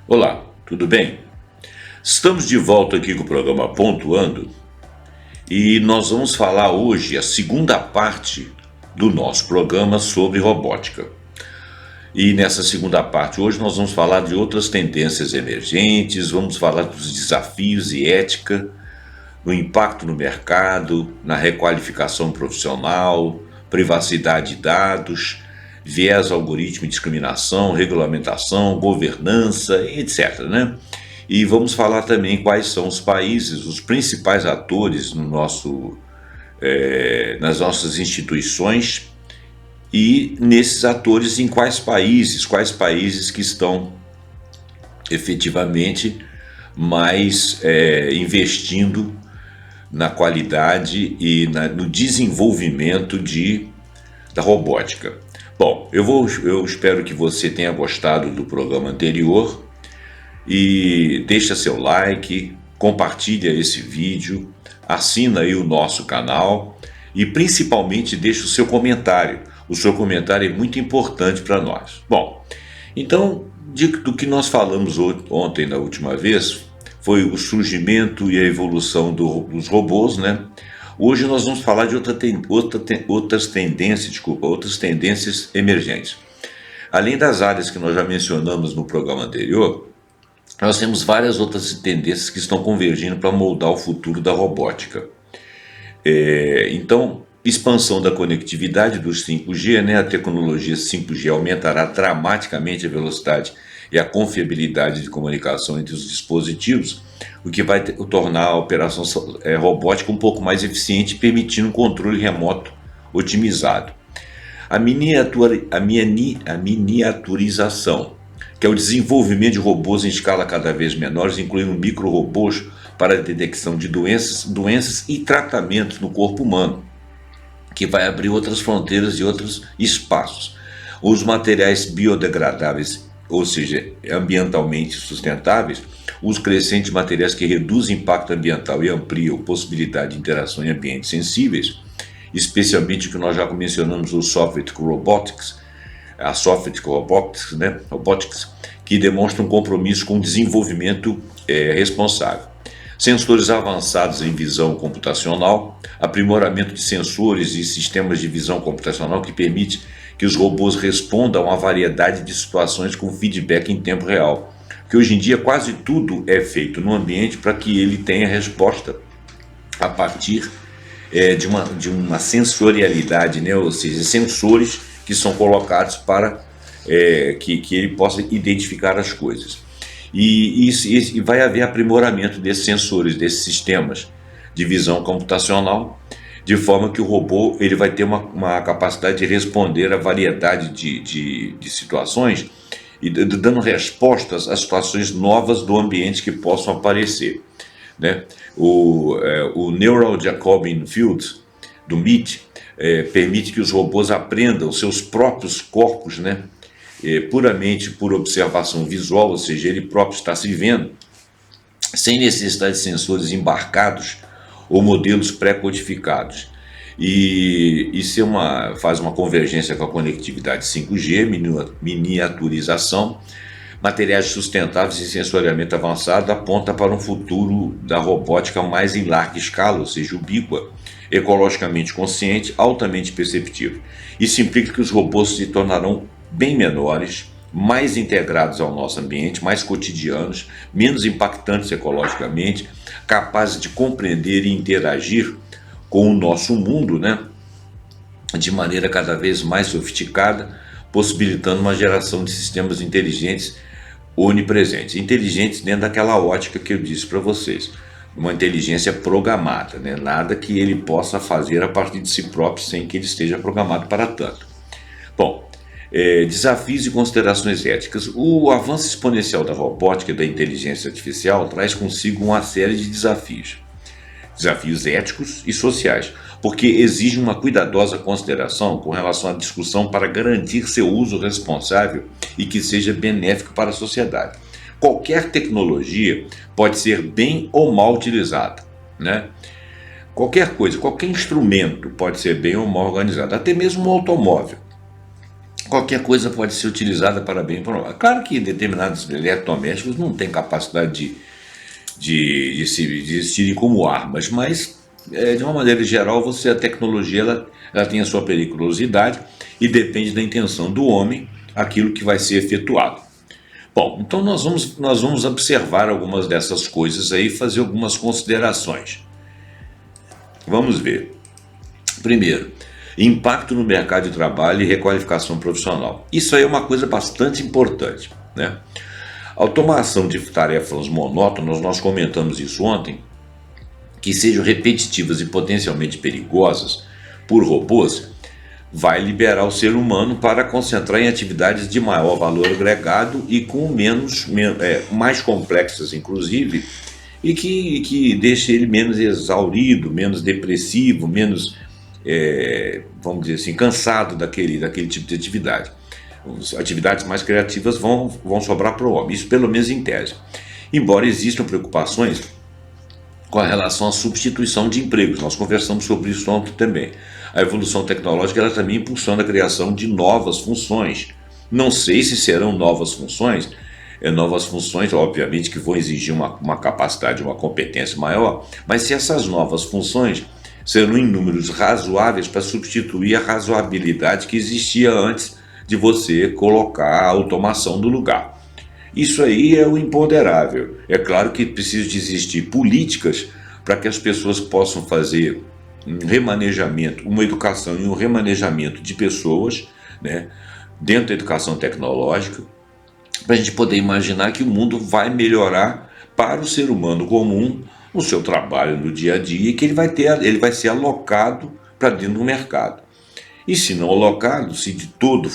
Olá, tudo bem? Estamos de volta aqui com o programa Pontuando e nós vamos falar hoje a segunda parte do nosso programa sobre robótica. E nessa segunda parte, hoje nós vamos falar de outras tendências emergentes, vamos falar dos desafios e ética, no impacto no mercado, na requalificação profissional, privacidade de dados, viés algoritmo e discriminação, regulamentação, governança, etc, né? E vamos falar também quais são os países, os principais atores no nas nossas instituições e nesses atores em quais países que estão efetivamente mais investindo na qualidade e no desenvolvimento da robótica. Bom, eu espero que você tenha gostado do programa anterior e deixa seu like, compartilha esse vídeo, assina aí o nosso canal e principalmente deixa o seu comentário. O seu comentário é muito importante para nós. Bom, então do que nós falamos ontem na última vez foi o surgimento e a evolução dos robôs, né? Hoje nós vamos falar de outras tendências emergentes. Além das áreas que nós já mencionamos no programa anterior, nós temos várias outras tendências que estão convergindo para moldar o futuro da robótica. Então, expansão da conectividade dos 5G, né? A tecnologia 5G aumentará dramaticamente a velocidade e a confiabilidade de comunicação entre os dispositivos, o que vai tornar a operação robótica um pouco mais eficiente, permitindo um controle remoto otimizado. A miniaturização, que é o desenvolvimento de robôs em escala cada vez menores, incluindo micro-robôs para a detecção de doenças e tratamentos no corpo humano, que vai abrir outras fronteiras e outros espaços. Os materiais biodegradáveis, ou seja, ambientalmente sustentáveis, os crescentes materiais que reduzem impacto ambiental e ampliam possibilidade de interação em ambientes sensíveis, especialmente o que nós já mencionamos, o software robotics, a software robotics, né? Robotics, que demonstra um compromisso com o desenvolvimento responsável. Sensores avançados em visão computacional, aprimoramento de sensores e sistemas de visão computacional que permite que os robôs respondam a variedade de situações com feedback em tempo real. Que hoje em dia quase tudo é feito no ambiente para que ele tenha resposta a partir de uma sensorialidade, né? Ou seja, sensores que são colocados para que ele possa identificar as coisas. E vai haver aprimoramento desses sensores, desses sistemas de visão computacional, de forma que o robô ele vai ter uma capacidade de responder a variedade de situações e dando respostas a situações novas do ambiente que possam aparecer, né? O Neural Jacobian Field do MIT permite que os robôs aprendam seus próprios corpos, né? Puramente por observação visual, ou seja, ele próprio está se vendo, sem necessidade de sensores embarcados ou modelos pré-codificados. E isso faz uma convergência com a conectividade 5G, miniaturização, materiais sustentáveis e sensoriamento avançado, aponta para um futuro da robótica mais em larga escala, ou seja, ubíqua, ecologicamente consciente, altamente perceptível. Isso implica que os robôs se tornarão bem menores, mais integrados ao nosso ambiente, mais cotidianos, menos impactantes ecologicamente, capazes de compreender e interagir com o nosso mundo, né, de maneira cada vez mais sofisticada, possibilitando uma geração de sistemas inteligentes onipresentes. Inteligentes dentro daquela ótica que eu disse para vocês, uma inteligência programada, né, nada que ele possa fazer a partir de si próprio sem que ele esteja programado para tanto. Bom, desafios e considerações éticas. O avanço exponencial da robótica e da inteligência artificial traz consigo uma série de desafios éticos e sociais, porque exige uma cuidadosa consideração com relação à discussão para garantir seu uso responsável e que seja benéfico para a sociedade. Qualquer tecnologia pode ser bem ou mal utilizada, né? Qualquer instrumento pode ser bem ou mal organizado, até mesmo um automóvel. qualquer coisa pode ser utilizada para bem e para mal. Claro que determinados eletrodomésticos não têm capacidade de existirem como armas, mas de uma maneira geral, a tecnologia ela tem a sua periculosidade e depende da intenção do homem aquilo que vai ser efetuado. Bom, então nós vamos observar algumas dessas coisas aí e fazer algumas considerações. Vamos ver. Primeiro, impacto no mercado de trabalho e requalificação profissional. Isso aí é uma coisa bastante importante, né? Automação de tarefas monótonas, nós comentamos isso ontem, que sejam repetitivas e potencialmente perigosas por robôs, vai liberar o ser humano para concentrar em atividades de maior valor agregado e com mais complexas, inclusive, e que deixe ele menos exaurido, menos depressivo, menos, vamos dizer assim, cansado daquele tipo de atividade. As atividades mais criativas vão sobrar para o homem, isso pelo menos em tese. Embora existam preocupações com relação à substituição de empregos, nós conversamos sobre isso ontem também. A evolução tecnológica ela também impulsiona a criação de novas funções. Não sei se serão novas funções, obviamente que vão exigir uma capacidade, uma competência maior, mas se essas novas funções serão em números razoáveis para substituir a razoabilidade que existia antes de você colocar a automação no lugar. Isso aí é o imponderável. É claro que precisa de existir políticas para que as pessoas possam fazer um remanejamento, uma educação e um remanejamento de pessoas, né, dentro da educação tecnológica, para a gente poder imaginar que o mundo vai melhorar para o ser humano comum no seu trabalho no dia a dia e que ele vai ser alocado para dentro do mercado. E se não alocado, se de tudo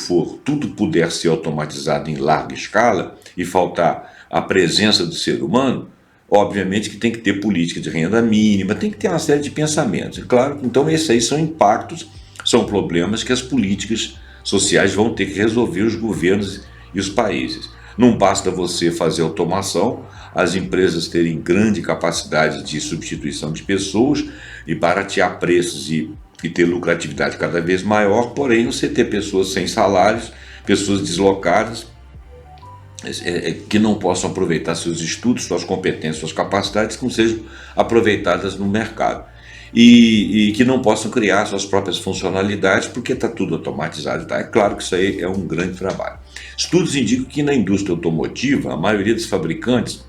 puder ser automatizado em larga escala e faltar a presença do ser humano, obviamente que tem que ter política de renda mínima, tem que ter uma série de pensamentos. E claro, então esses aí são impactos, são problemas que as políticas sociais vão ter que resolver, os governos e os países. Não basta você fazer automação, as empresas terem grande capacidade de substituição de pessoas e baratear preços e ter lucratividade cada vez maior, porém você ter pessoas sem salários, pessoas deslocadas, que não possam aproveitar seus estudos, suas competências, suas capacidades, que não sejam aproveitadas no mercado. E que não possam criar suas próprias funcionalidades, porque está tudo automatizado. Tá? É claro que isso aí é um grande trabalho. Estudos indicam que na indústria automotiva, a maioria dos fabricantes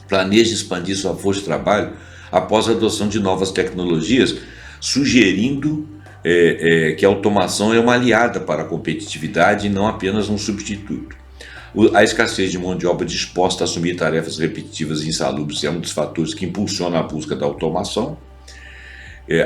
planeja expandir sua força de trabalho após a adoção de novas tecnologias, sugerindo que a automação é uma aliada para a competitividade e não apenas um substituto. A escassez de mão de obra disposta a assumir tarefas repetitivas e insalubres é um dos fatores que impulsiona a busca da automação.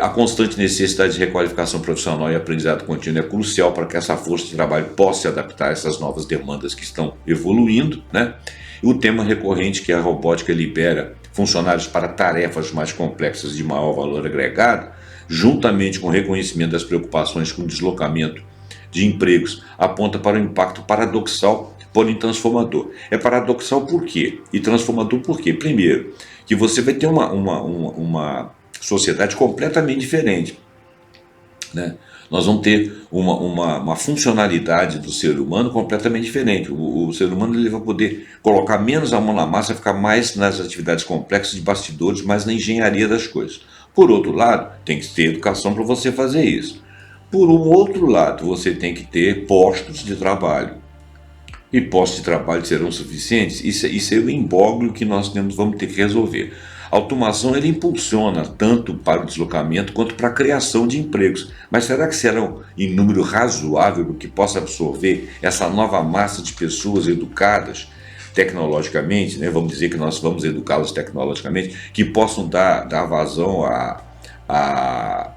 A constante necessidade de requalificação profissional e aprendizado contínuo é crucial para que essa força de trabalho possa se adaptar a essas novas demandas que estão evoluindo, né? E o tema recorrente que a robótica libera funcionários para tarefas mais complexas de maior valor agregado, juntamente com o reconhecimento das preocupações com o deslocamento de empregos, aponta para um impacto paradoxal, porém transformador. É paradoxal por quê? E transformador por quê? Primeiro, que você vai ter uma sociedade completamente diferente, né? Nós vamos ter uma funcionalidade do ser humano completamente diferente. O ser humano ele vai poder colocar menos a mão na massa, ficar mais nas atividades complexas de bastidores, mais na engenharia das coisas. Por outro lado, tem que ter educação para você fazer isso. Por um outro lado, você tem que ter postos de trabalho. E postos de trabalho serão suficientes? Isso é o imbróglio que nós vamos ter que resolver. A automação ele impulsiona tanto para o deslocamento quanto para a criação de empregos. Mas será que serão em número razoável que possa absorver essa nova massa de pessoas educadas tecnologicamente, né? Vamos dizer que nós vamos educá-los tecnologicamente, que possam dar vazão à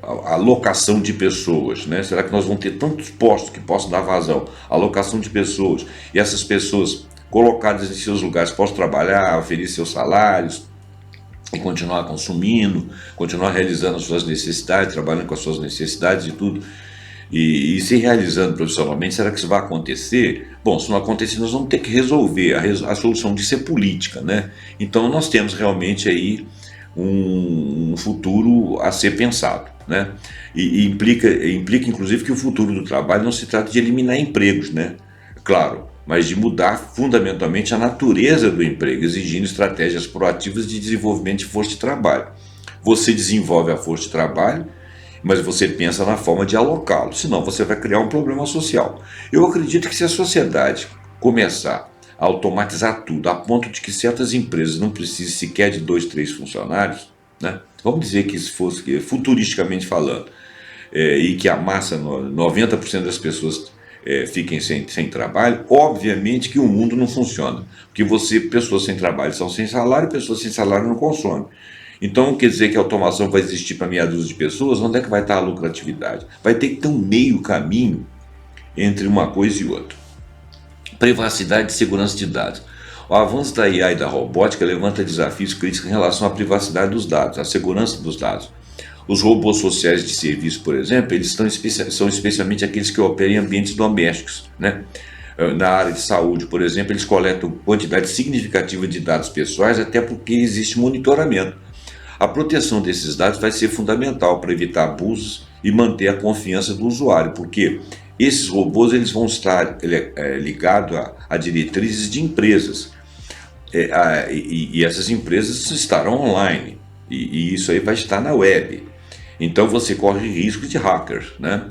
alocação de pessoas, né? Será que nós vamos ter tantos postos que possam dar vazão à alocação de pessoas e essas pessoas colocadas em seus lugares possam trabalhar, oferecer seus salários e continuar consumindo, continuar realizando as suas necessidades, trabalhando com as suas necessidades e tudo, e se realizando profissionalmente? Será que isso vai acontecer? Bom, se não acontecer, nós vamos ter que resolver. A solução disso é política, né? Então nós temos realmente aí um futuro a ser pensado. né? E implica inclusive que o futuro do trabalho não se trata de eliminar empregos, né? Claro, mas de mudar fundamentalmente a natureza do emprego, exigindo estratégias proativas de desenvolvimento de força de trabalho. Você desenvolve a força de trabalho, mas você pensa na forma de alocá-lo, senão você vai criar um problema social. Eu acredito que se a sociedade começar a automatizar tudo, a ponto de que certas empresas não precisem sequer de 2, 3 funcionários, né? Vamos dizer que isso fosse futuristicamente falando, e que a massa, 90% das pessoas fiquem sem trabalho, obviamente que o mundo não funciona, porque pessoas sem trabalho são sem salário, pessoas sem salário não consomem. Então, quer dizer que a automação vai existir para meia dúzia de pessoas, onde é que vai estar a lucratividade? Vai ter que ter um meio caminho entre uma coisa e outra. Privacidade e segurança de dados. O avanço da IA e da robótica levanta desafios críticos em relação à privacidade dos dados, à segurança dos dados. Os robôs sociais de serviço, por exemplo, eles são especialmente aqueles que operam em ambientes domésticos, né? Na área de saúde, por exemplo, eles coletam quantidade significativa de dados pessoais, até porque existe monitoramento. A proteção desses dados vai ser fundamental para evitar abusos e manter a confiança do usuário, porque esses robôs eles vão estar ligados a diretrizes de empresas, e essas empresas estarão online, e isso aí vai estar na web. Então você corre risco de hackers, né?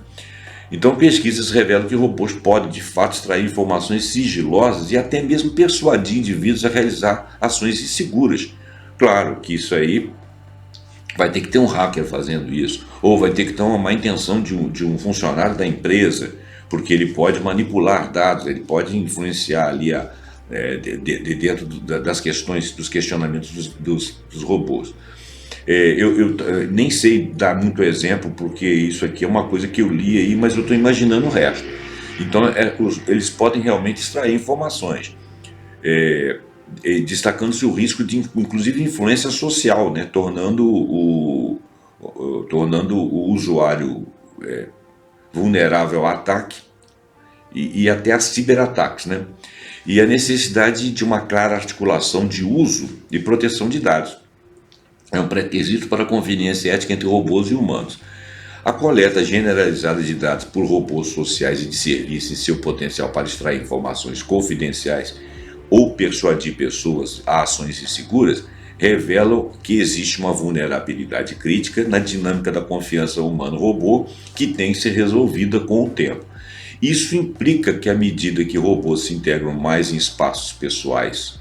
Então pesquisas revelam que robôs podem de fato extrair informações sigilosas e até mesmo persuadir indivíduos a realizar ações inseguras. Claro que isso aí vai ter que ter um hacker fazendo isso, ou vai ter que ter uma má intenção de um funcionário da empresa, porque ele pode manipular dados, ele pode influenciar ali dentro das questões, dos questionamentos dos robôs. Eu nem sei dar muito exemplo, porque isso aqui é uma coisa que eu li aí, mas eu estou imaginando o resto. Então, eles podem realmente extrair informações, destacando-se o risco de, inclusive, influência social, né? Tornando o usuário vulnerável a ataque e até a ciberataques, né? E a necessidade de uma clara articulação de uso e proteção de dados. É um pré-requisito para a conveniência ética entre robôs e humanos. A coleta generalizada de dados por robôs sociais e de serviço e seu potencial para extrair informações confidenciais ou persuadir pessoas a ações inseguras revelam que existe uma vulnerabilidade crítica na dinâmica da confiança humano-robô que tem que ser resolvida com o tempo. Isso implica que, à medida que robôs se integram mais em espaços pessoais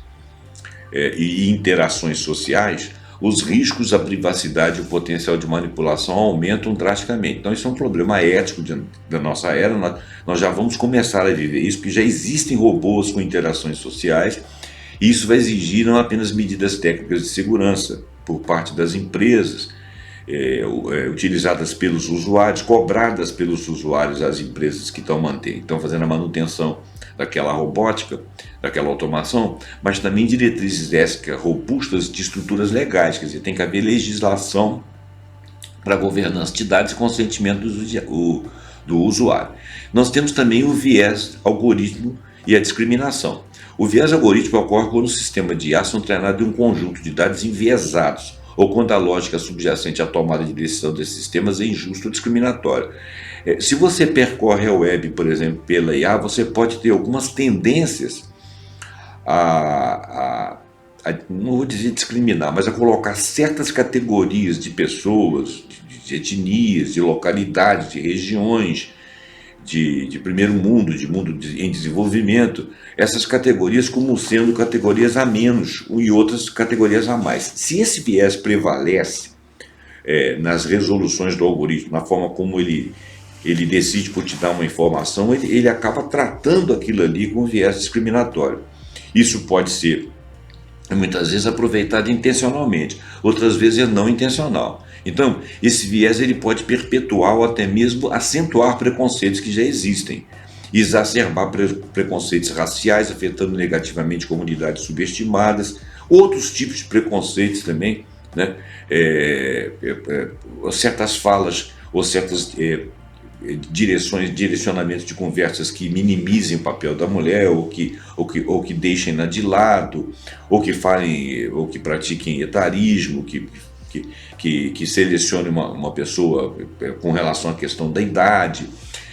e interações sociais, os riscos à privacidade e o potencial de manipulação aumentam drasticamente. Então, isso é um problema ético da nossa era. Nós já vamos começar a viver isso, porque já existem robôs com interações sociais, e isso vai exigir não apenas medidas técnicas de segurança por parte das empresas, utilizadas pelos usuários, cobradas pelos usuários, as empresas que estão fazendo a manutenção daquela robótica, daquela automação, mas também diretrizes éticas robustas de estruturas legais. Quer dizer, tem que haver legislação para a governança de dados e consentimento do usuário. Nós temos também o viés algoritmo e a discriminação. O viés algoritmo ocorre quando o sistema de IA são treinados em um conjunto de dados enviesados, ou quando a lógica subjacente à tomada de decisão desses sistemas é injusta ou discriminatória. Se você percorre a web, por exemplo, pela IA, você pode ter algumas tendências não vou dizer discriminar, mas a colocar certas categorias de pessoas, de etnias, de localidades, de regiões, de primeiro mundo, de mundo em desenvolvimento, essas categorias como sendo categorias a menos e outras categorias a mais. Se esse viés prevalece nas resoluções do algoritmo, na forma como ele decide por te dar uma informação, ele acaba tratando aquilo ali com viés discriminatório. Isso pode ser, muitas vezes, aproveitado intencionalmente, outras vezes é não intencional. Então, esse viés ele pode perpetuar ou até mesmo acentuar preconceitos que já existem, exacerbar preconceitos raciais, afetando negativamente comunidades subestimadas, outros tipos de preconceitos também, né? Certas falas ou certas direcionamentos de conversas que minimizem o papel da mulher, ou que deixem-na de lado, ou que falem, ou que pratiquem etarismo, que que selecione uma pessoa com relação à questão da idade.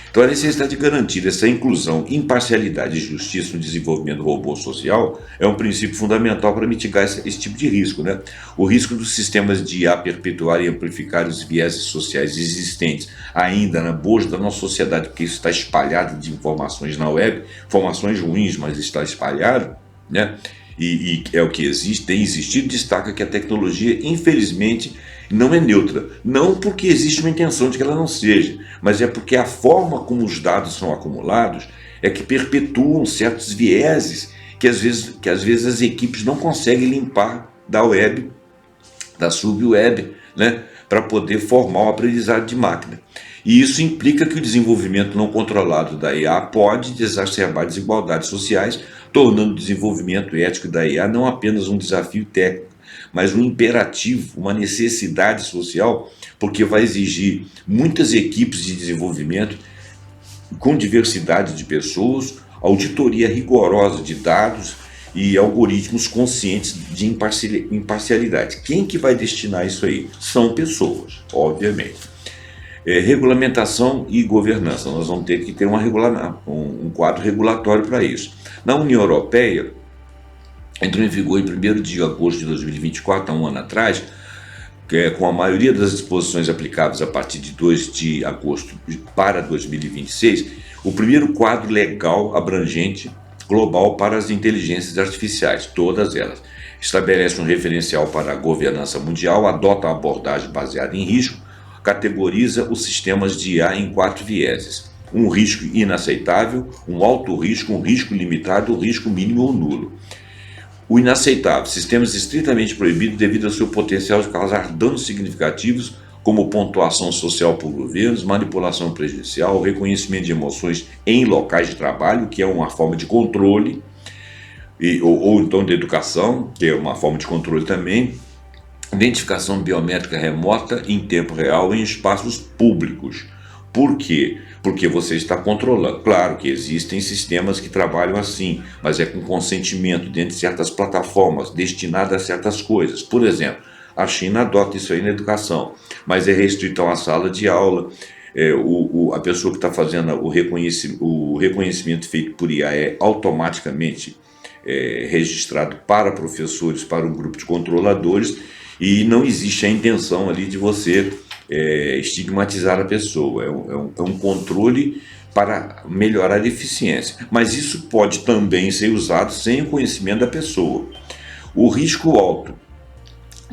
Então, a necessidade de garantir essa inclusão, imparcialidade e justiça no desenvolvimento do robô social é um princípio fundamental para mitigar esse tipo de risco, né? O risco dos sistemas de IA perpetuarem e amplificar os vieses sociais existentes ainda na boja da nossa sociedade, porque isso está espalhado de informações na web, informações ruins, mas está espalhado, né? E é o que existe, tem existido, destaca que a tecnologia, infelizmente, não é neutra. Não porque existe uma intenção de que ela não seja, mas é porque a forma como os dados são acumulados é que perpetuam certos vieses que às vezes as equipes não conseguem limpar da web, da subweb, né, para poder formar o aprendizado de máquina. E isso implica que o desenvolvimento não controlado da IA pode exacerbar desigualdades sociais, tornando o desenvolvimento ético da IA não apenas um desafio técnico, mas um imperativo, uma necessidade social, porque vai exigir muitas equipes de desenvolvimento com diversidade de pessoas, auditoria rigorosa de dados e algoritmos conscientes de imparcialidade. Quem que vai destinar isso aí? São pessoas, obviamente. Regulamentação e governança. Nós vamos ter que ter um quadro regulatório para isso. Na União Europeia, entrou em vigor em 1º de agosto de 2024, há um ano atrás, com a maioria das disposições aplicáveis a partir de 2 de agosto para 2026, o primeiro quadro legal abrangente global para as inteligências artificiais, todas elas. Estabelece um referencial para a governança mundial, adota a abordagem baseada em risco, categoriza os sistemas de IA em 4 vieses: um risco inaceitável, um alto risco, um risco limitado, um risco mínimo ou nulo. O inaceitável: sistemas estritamente proibidos devido ao seu potencial de causar danos significativos, como pontuação social por governos, manipulação prejudicial, reconhecimento de emoções em locais de trabalho, que é uma forma de controle, ou então de educação, que é uma forma de controle também, identificação biométrica remota em tempo real em espaços públicos. Por quê? Porque você está controlando. Claro que existem sistemas que trabalham assim, mas é com consentimento dentro de certas plataformas destinadas a certas coisas. Por exemplo, a China adota isso aí na educação, mas é restrito a uma sala de aula. A pessoa que está fazendo o reconhecimento feito por IA é automaticamente registrado para professores, para um grupo de controladores, e não existe a intenção ali de você estigmatizar a pessoa. É um controle para melhorar a eficiência, mas isso pode também ser usado sem o conhecimento da pessoa. O risco alto: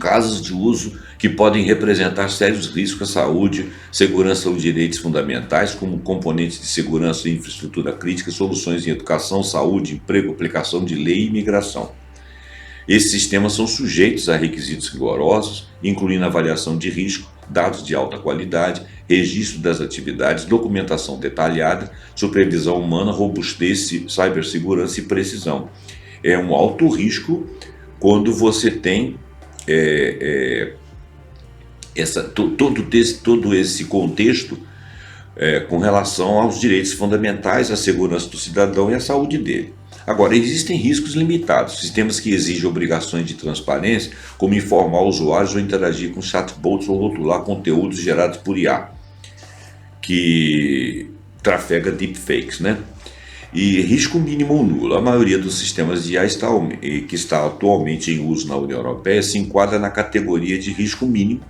casos de uso que podem representar sérios riscos à saúde, segurança ou direitos fundamentais, como componentes de segurança e infraestrutura crítica, soluções em educação, saúde, emprego, aplicação de lei e imigração. Esses sistemas são sujeitos a requisitos rigorosos, incluindo avaliação de risco, dados de alta qualidade, registro das atividades, documentação detalhada, supervisão humana, robustez, cibersegurança e precisão. É um alto risco quando você tem todo esse contexto com relação aos direitos fundamentais, à segurança do cidadão e à saúde dele. Agora, existem riscos limitados, sistemas que exigem obrigações de transparência, como informar usuários ou interagir com chatbots ou rotular conteúdos gerados por IA, que trafega deepfakes, né? E risco mínimo ou nulo: a maioria dos sistemas de IA que está atualmente em uso na União Europeia se enquadra na categoria de risco mínimo,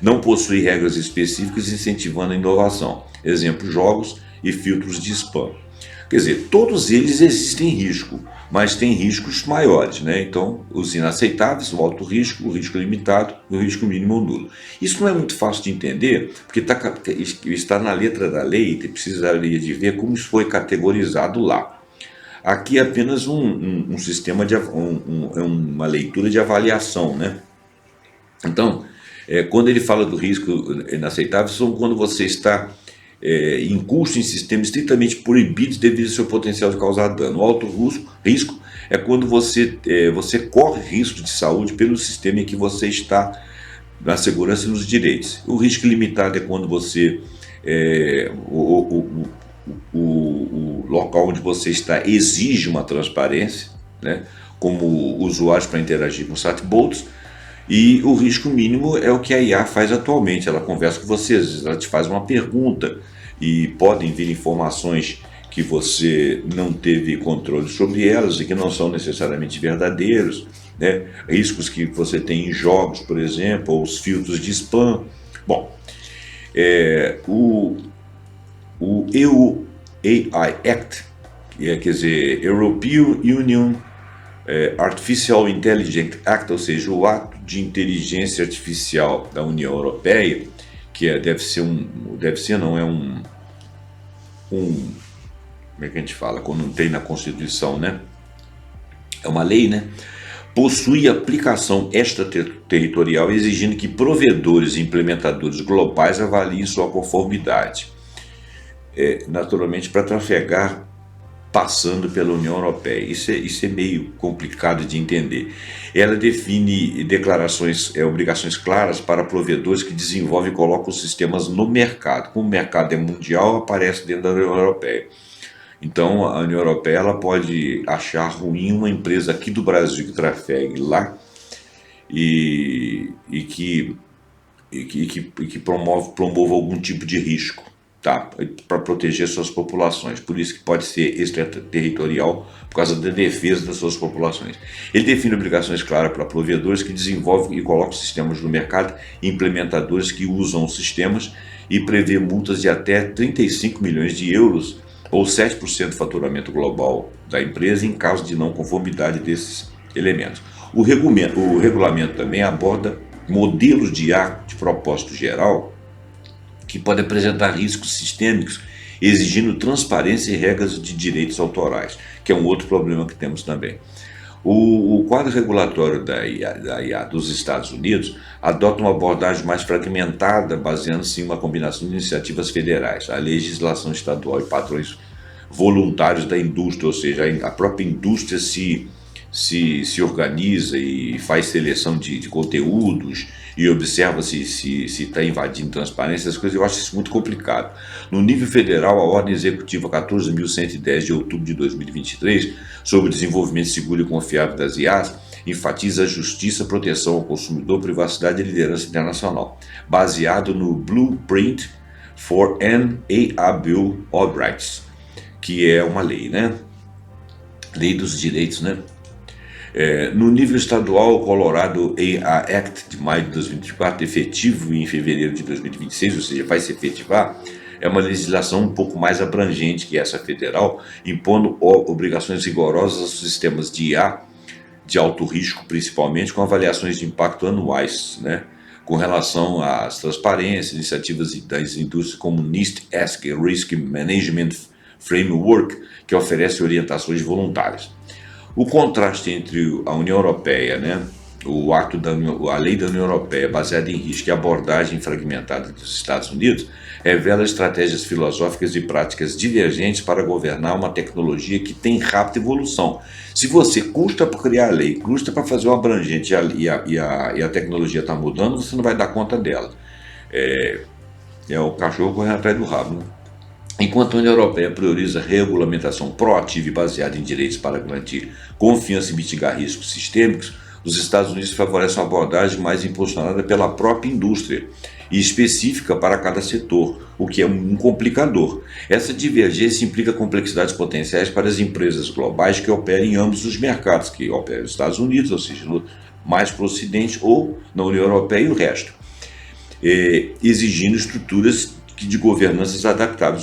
não possui regras específicas incentivando a inovação, exemplo, jogos e filtros de spam. Quer dizer, todos eles existem risco, mas tem riscos maiores, né? Então, os inaceitáveis, o alto risco, o risco limitado e o risco mínimo ou nulo. Isso não é muito fácil de entender, porque está na letra da lei e precisaria de ver como isso foi categorizado lá. Aqui é apenas um sistema uma leitura de avaliação, né? Então, quando ele fala do risco inaceitável, são quando você está incurso em sistemas estritamente proibidos devido ao seu potencial de causar dano. O alto risco é quando você corre risco de saúde pelo sistema em que você está, na segurança e nos direitos. O risco limitado é quando você o local onde você está exige uma transparência, né, como usuários para interagir com chatbots. E o risco mínimo é o que a IA faz atualmente. Ela conversa com você, às vezes ela te faz uma pergunta e podem vir informações que você não teve controle sobre elas e que não são necessariamente verdadeiros, né? Riscos que você tem em jogos, por exemplo, ou os filtros de spam. Bom, o EU AI Act, quer dizer, European Union Artificial Intelligence Act, ou seja, o ato de inteligência artificial da União Europeia, que como é que a gente fala, quando não tem na Constituição, né? É uma lei, né? Possui aplicação extraterritorial, exigindo que provedores e implementadores globais avaliem sua conformidade, naturalmente para trafegar passando pela União Europeia. Isso é meio complicado de entender. Ela define obrigações claras para provedores que desenvolvem e colocam os sistemas no mercado. Como o mercado é mundial, aparece dentro da União Europeia. Então, a União Europeia ela pode achar ruim uma empresa aqui do Brasil que trafegue lá e que promova algum tipo de risco, tá? Para proteger suas populações. Por isso que pode ser extraterritorial, por causa da defesa das suas populações. Ele define obrigações claras para provedores que desenvolvem e colocam sistemas no mercado, implementadores que usam os sistemas e prevê multas de até 35 milhões de euros ou 7% do faturamento global da empresa em caso de não conformidade desses elementos. O regulamento também aborda modelos de IA de propósito geral que podem apresentar riscos sistêmicos, exigindo transparência e regras de direitos autorais, que é um outro problema que temos também. O quadro regulatório da IA dos Estados Unidos adota uma abordagem mais fragmentada, baseando-se em uma combinação de iniciativas federais, a legislação estadual e padrões voluntários da indústria, ou seja, a própria indústria se organiza e faz seleção de conteúdos e observa se está invadindo transparência, essas coisas. Eu acho isso muito complicado. No nível federal, a Ordem Executiva 14.110 de outubro de 2023, sobre o desenvolvimento seguro e confiável das IAs, enfatiza a justiça, proteção ao consumidor, privacidade e liderança internacional, baseado no Blueprint for an AI Bill of Rights, que é uma lei, né? Lei dos direitos, né? No nível estadual, o Colorado AI Act de maio de 2024, efetivo em fevereiro de 2026, ou seja, vai se efetivar, é uma legislação um pouco mais abrangente que essa federal, impondo obrigações rigorosas aos sistemas de IA de alto risco, principalmente com avaliações de impacto anuais, né, com relação às transparências, iniciativas das indústrias como NIST-ESG, Risk Management Framework, que oferece orientações voluntárias. O contraste entre a União Europeia, né, a lei da União Europeia baseada em risco e a abordagem fragmentada dos Estados Unidos revela estratégias filosóficas e práticas divergentes para governar uma tecnologia que tem rápida evolução. Se você custa para criar a lei, custa para fazer uma abrangente e a tecnologia está mudando, você não vai dar conta dela. É o cachorro correndo atrás do rabo, né? Enquanto a União Europeia prioriza regulamentação proativa e baseada em direitos para garantir confiança e mitigar riscos sistêmicos, os Estados Unidos favorecem uma abordagem mais impulsionada pela própria indústria e específica para cada setor, o que é um complicador. Essa divergência implica complexidades potenciais para as empresas globais que operem em ambos os mercados, que operam nos Estados Unidos, ou seja, mais para o Ocidente, ou na União Europeia e o resto, exigindo estruturas de governanças adaptáveis.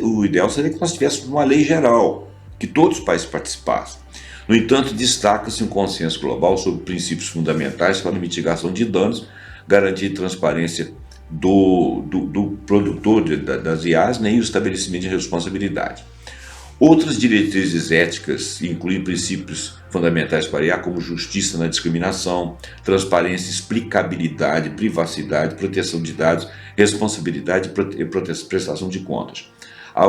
O ideal seria que nós tivéssemos uma lei geral, que todos os países participassem. No entanto, destaca-se um consenso global sobre princípios fundamentais para a mitigação de danos, garantir transparência do produtor das IAs, nem o estabelecimento de responsabilidade. Outras diretrizes éticas incluem princípios fundamentais para a IA, como justiça na discriminação, transparência, explicabilidade, privacidade, proteção de dados, responsabilidade e prestação de contas. As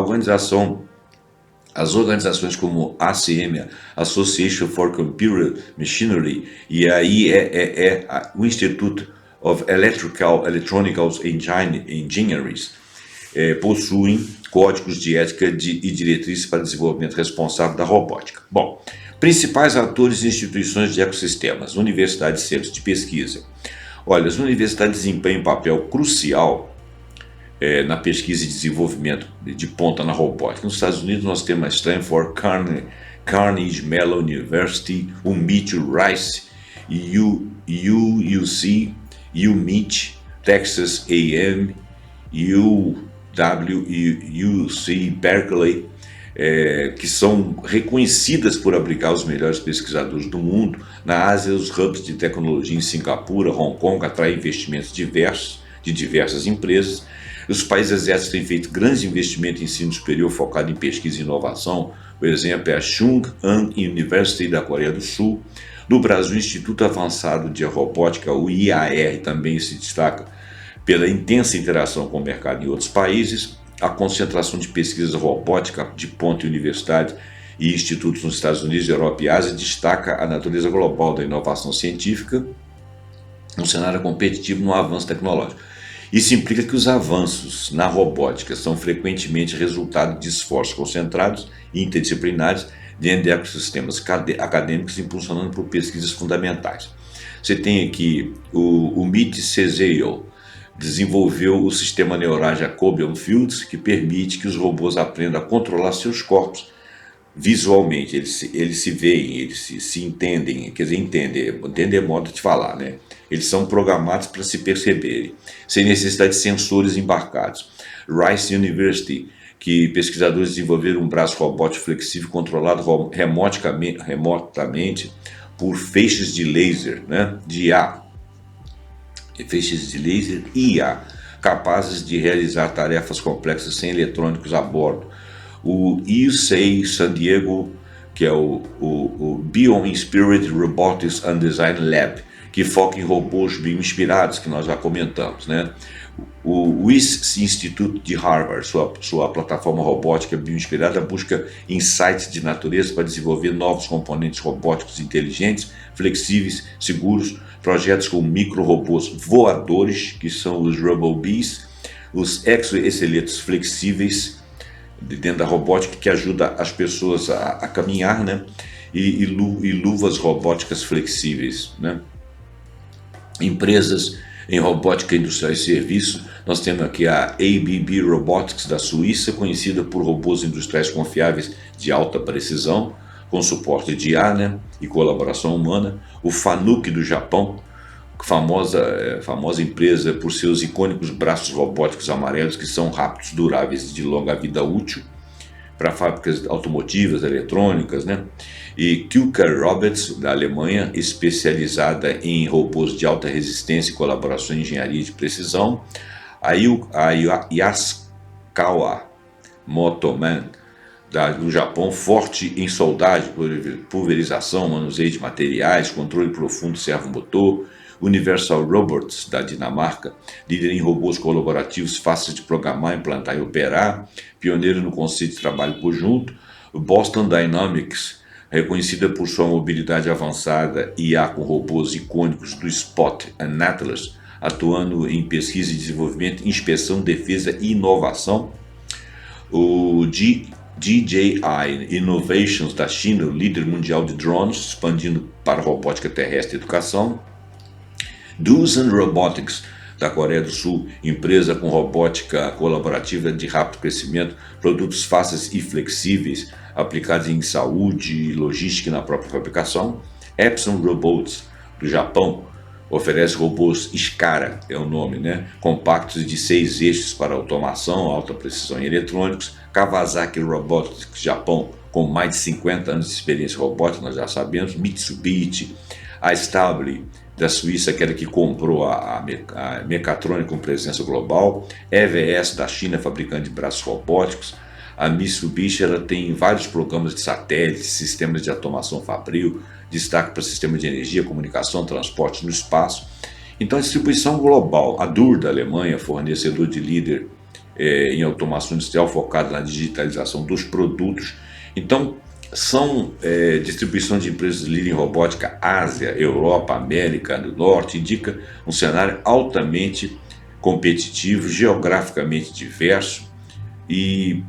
organizações como a ACM, Association for Computer Machinery, e aí o Institute of Electronic Engineering, possuem códigos de ética e diretrizes para desenvolvimento responsável da robótica. Bom, principais atores e instituições de ecossistemas, universidades e centros de pesquisa. Olha, as universidades desempenham um papel crucial na pesquisa e desenvolvimento de ponta na robótica. Nos Estados Unidos nós temos a Stanford, Carnegie Mellon University, o MIT, o Rice, UC, UMIT, Texas A&M, UC Berkeley, que são reconhecidas por abrigar os melhores pesquisadores do mundo. Na Ásia, os hubs de tecnologia em Singapura, Hong Kong atraem investimentos diversos de diversas empresas. Os países asiáticos têm feito grandes investimentos em ensino superior focado em pesquisa e inovação. Por exemplo, é a Chung-Ang University da Coreia do Sul. No Brasil, o Instituto Avançado de Robótica, o IAR, também se destaca pela intensa interação com o mercado em outros países. A concentração de pesquisa robótica de ponta em universidades e institutos nos Estados Unidos, Europa e Ásia destaca a natureza global da inovação científica, um cenário competitivo no avanço tecnológico. Isso implica que os avanços na robótica são frequentemente resultado de esforços concentrados e interdisciplinares dentro de ecossistemas acadêmicos impulsionando por pesquisas fundamentais. Você tem aqui o MIT CZO, desenvolveu o sistema neural Jacobian Fields, que permite que os robôs aprendam a controlar seus corpos visualmente. Eles se veem, eles se entendem, quer dizer, entender é modo de falar, né? Eles são programados para se perceberem, sem necessidade de sensores embarcados. Rice University, que pesquisadores desenvolveram um braço robótico flexível controlado remotamente por feixes de laser, né, de IA, feixes de laser IA, capazes de realizar tarefas complexas sem eletrônicos a bordo. O UC San Diego, que é o Bio-Inspired Robotics and Design Lab, que foca em robôs bioinspirados, que nós já comentamos, né? O Wyss Institute de Harvard, sua plataforma robótica bioinspirada, busca insights de natureza para desenvolver novos componentes robóticos inteligentes, flexíveis, seguros, projetos com micro-robôs voadores, que são os RoboBees, os exoesqueletos flexíveis dentro da robótica, que ajuda as pessoas a caminhar, né? E luvas robóticas flexíveis, né? Empresas em robótica industrial e serviço, nós temos aqui a ABB Robotics da Suíça, conhecida por robôs industriais confiáveis de alta precisão, com suporte de IA, né, e colaboração humana. O Fanuc do Japão, famosa empresa por seus icônicos braços robóticos amarelos, que são rápidos, duráveis e de longa vida útil, para fábricas automotivas, eletrônicas, né? E Kuka Roberts, da Alemanha, especializada em robôs de alta resistência e colaboração em engenharia de precisão. A Yaskawa Motoman, do Japão, forte em soldagem, pulverização, manuseio de materiais, controle profundo servomotor. Universal Robots, da Dinamarca, líder em robôs colaborativos fáceis de programar, implantar e operar, pioneiro no conceito de trabalho conjunto. Boston Dynamics, reconhecida por sua mobilidade avançada e IA com robôs icônicos do Spot e Atlas, atuando em pesquisa e desenvolvimento, inspeção, defesa e inovação. O DJI Innovations, da China, líder mundial de drones, expandindo para robótica terrestre e educação. Doosan Robotics, da Coreia do Sul, empresa com robótica colaborativa de rápido crescimento, produtos fáceis e flexíveis, aplicados em saúde, logística e na própria fabricação. Epson Robots, do Japão, oferece robôs SCARA, é o nome, né? Compactos de 6 eixos para automação, alta precisão em eletrônicos. Kawasaki Robotics, Japão, com mais de 50 anos de experiência robótica, nós já sabemos. Mitsubishi, a Stable, da Suíça, que era que comprou a Mechatronic com presença global. EVS, da China, fabricante de braços robóticos. A Mitsubishi, ela tem vários programas de satélites, sistemas de automação fabril, destaque para sistemas de energia, comunicação, transporte no espaço. Então, a distribuição global. A Dur, da Alemanha, fornecedor de líder em automação industrial focada na digitalização dos produtos. Então, são distribuição de empresas de líder em robótica, Ásia, Europa, América do Norte, indica um cenário altamente competitivo, geograficamente diverso e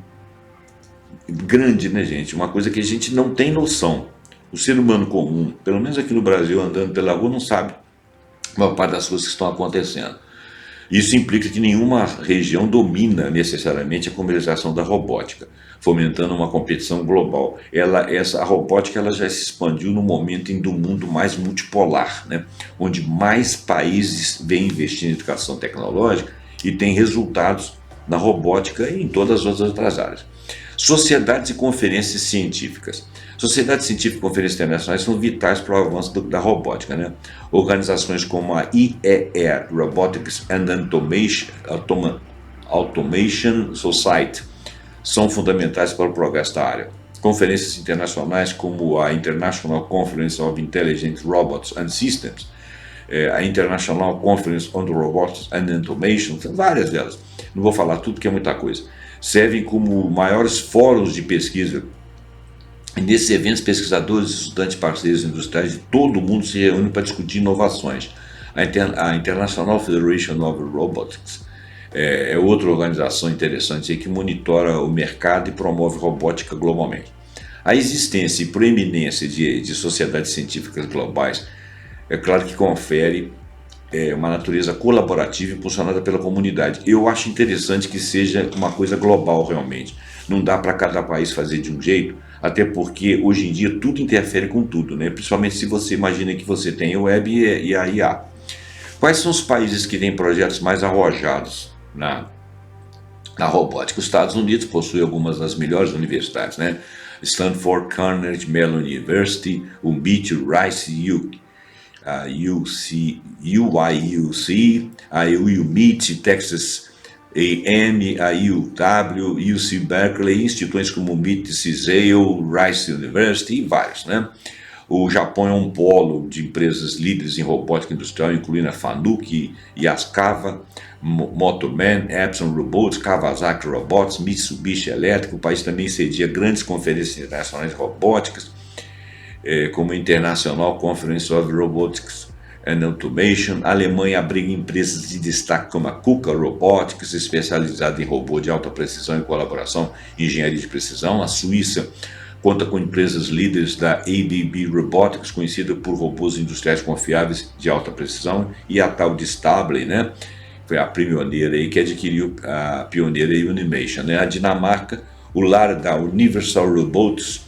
grande, né, gente? Uma coisa que a gente não tem noção. O ser humano comum, pelo menos aqui no Brasil, andando pela rua, não sabe a maior parte das coisas que estão acontecendo. Isso implica que nenhuma região domina necessariamente a comercialização da robótica, fomentando uma competição global. A robótica ela já se expandiu no momento do mundo mais multipolar, né? Onde mais países vêm investindo em educação tecnológica e têm resultados na robótica e em todas as outras áreas. Sociedades e conferências científicas. Sociedades científicas e conferências internacionais são vitais para o avanço da robótica, né? Organizações como a IEE, Robotics and Automation Society, são fundamentais para o progresso da área. Conferências internacionais como a International Conference of Intelligent Robots and Systems, a International Conference on Robotics and Automation, várias delas. Não vou falar tudo, que é muita coisa. Servem como maiores fóruns de pesquisa. E nesses eventos, pesquisadores, estudantes, parceiros industriais de todo o mundo se reúnem para discutir inovações. A International Federation of Robotics é outra organização interessante aí que monitora o mercado e promove robótica globalmente. A existência e proeminência de sociedades científicas globais, é claro que confere uma natureza colaborativa impulsionada pela comunidade. Eu acho interessante que seja uma coisa global realmente. Não dá para cada país fazer de um jeito, até porque hoje em dia tudo interfere com tudo, né? Principalmente se você imagina que você tem a web e a IA. Quais são os países que têm projetos mais arrojados na robótica? Os Estados Unidos possuem algumas das melhores universidades, né? Stanford, Carnegie Mellon University, o MIT, Rice, a UIUC, a UMIT, Texas A&M, a UW, UC Berkeley, instituições como o MIT, CISAIL, Rice University e vários, né? O Japão é um polo de empresas líderes em robótica industrial, incluindo a Fanuc, Yaskawa, Motorman, Epson Robots, Kawasaki Robots, Mitsubishi Elétrico. O país também cedia grandes conferências internacionais robóticas, como a International Conference of Robotics and Automation. A Alemanha abriga empresas de destaque como a KUKA Robotics, especializada em robô de alta precisão e colaboração em engenharia de precisão. A Suíça conta com empresas líderes da ABB Robotics, conhecida por robôs industriais confiáveis de alta precisão, e a tal de Stable, né? Foi a pioneira aí que adquiriu a pioneira Unimation, né? A Dinamarca, o lar da Universal Robots,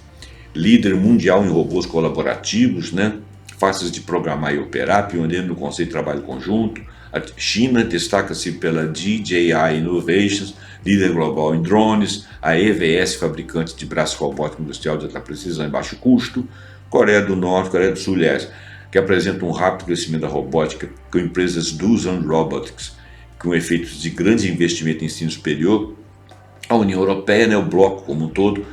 líder mundial em robôs colaborativos, né? Fáceis de programar e operar, pioneiro no conceito de trabalho conjunto. A China destaca-se pela DJI Innovations, líder global em drones. A EVS, fabricante de braço robótico industrial de alta precisão e baixo custo. Coreia do Norte, Coreia do Sul, aliás, que apresentam um rápido crescimento da robótica, com empresas Doosan Robotics, com efeitos de grande investimento em ensino superior. A União Europeia, né, o bloco como um todo,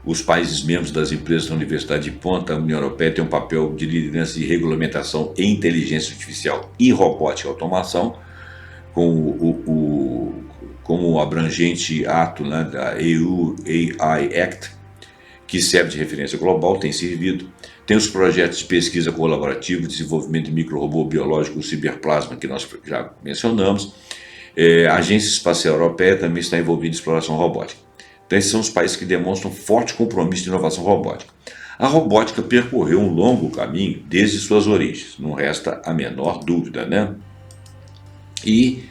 os países membros das empresas da Universidade de Ponta. A União Europeia tem um papel de liderança de regulamentação em inteligência artificial e robótica e automação, com o abrangente ato, né, da EU AI Act, que serve de referência global, tem servido. Tem os projetos de pesquisa colaborativa, desenvolvimento de micro-robô biológico, o ciberplasma, que nós já mencionamos. A Agência Espacial Europeia também está envolvida em exploração robótica. Então, esses são os países que demonstram forte compromisso de inovação robótica. A robótica percorreu um longo caminho desde suas origens, não resta a menor dúvida, né? E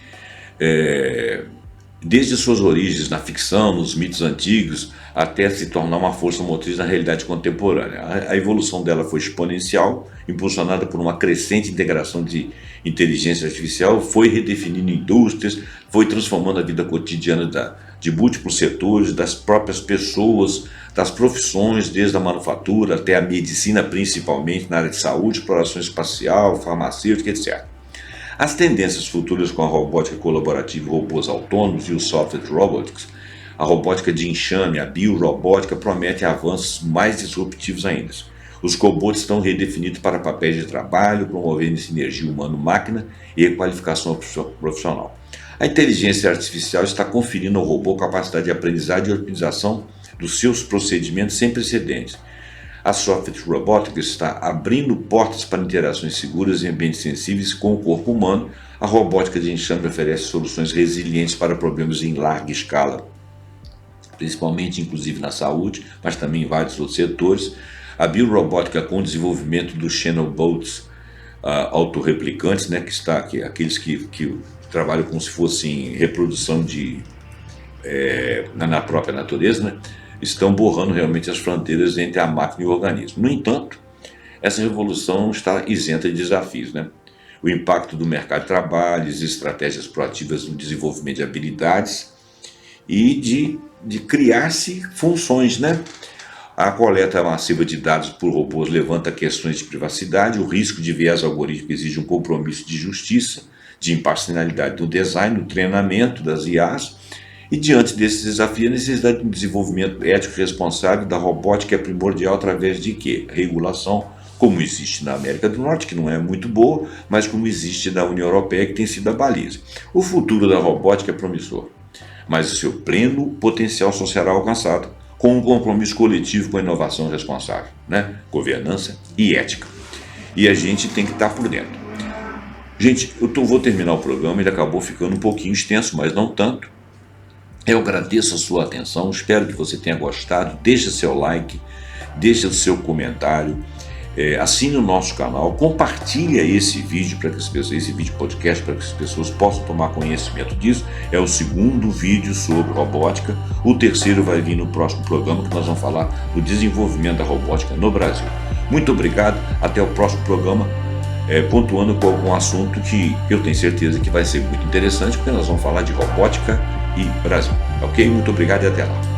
desde suas origens na ficção, nos mitos antigos, até se tornar uma força motriz na realidade contemporânea. A evolução dela foi exponencial, impulsionada por uma crescente integração de inteligência artificial, foi redefinindo indústrias, foi transformando a vida cotidiana de múltiplos setores, das próprias pessoas, das profissões, desde a manufatura até a medicina, principalmente na área de saúde, exploração espacial, farmacêutica, etc. As tendências futuras com a robótica colaborativa, robôs autônomos e o software robotics, a robótica de enxame, a biorobótica, prometem avanços mais disruptivos ainda. Os cobots estão redefinidos para papéis de trabalho, promovendo sinergia humano-máquina e qualificação profissional. A inteligência artificial está conferindo ao robô capacidade de aprendizagem e otimização dos seus procedimentos sem precedentes. A Sofit Robotics está abrindo portas para interações seguras em ambientes sensíveis com o corpo humano. A robótica de enxame oferece soluções resilientes para problemas em larga escala, principalmente inclusive na saúde, mas também em vários outros setores. A biorobótica com o desenvolvimento dos Shadowbots autorreplicantes, né, aqueles que trabalham como se fossem reprodução na própria natureza, né, estão borrando realmente as fronteiras entre a máquina e o organismo. No entanto, essa revolução está isenta de desafios, né? O impacto do mercado de trabalho, as estratégias proativas no desenvolvimento de habilidades e de criar-se funções, né? A coleta massiva de dados por robôs levanta questões de privacidade, o risco de viés algorítmico exige um compromisso de justiça, de imparcialidade no design, no treinamento das IAs, e diante desses desafios, a necessidade de um desenvolvimento ético responsável da robótica é primordial através de quê? Regulação, como existe na América do Norte, que não é muito boa, mas como existe na União Europeia, que tem sido a baliza. O futuro da robótica é promissor, mas o seu pleno potencial só será alcançado com um compromisso coletivo com a inovação responsável, né? Governança e ética. E a gente tem que estar por dentro. Gente, vou terminar o programa, ele acabou ficando um pouquinho extenso, mas não tanto. Eu agradeço a sua atenção, espero que você tenha gostado. Deixe seu like, deixe o seu comentário, assine o nosso canal, compartilhe esse vídeo para que esse vídeo podcast para que as pessoas possam tomar conhecimento disso. É o segundo vídeo sobre robótica. O terceiro vai vir no próximo programa, que nós vamos falar do desenvolvimento da robótica no Brasil. Muito obrigado, até o próximo programa, pontuando com algum assunto que eu tenho certeza que vai ser muito interessante, porque nós vamos falar de robótica e Brasil. Ok? Muito obrigado e até lá.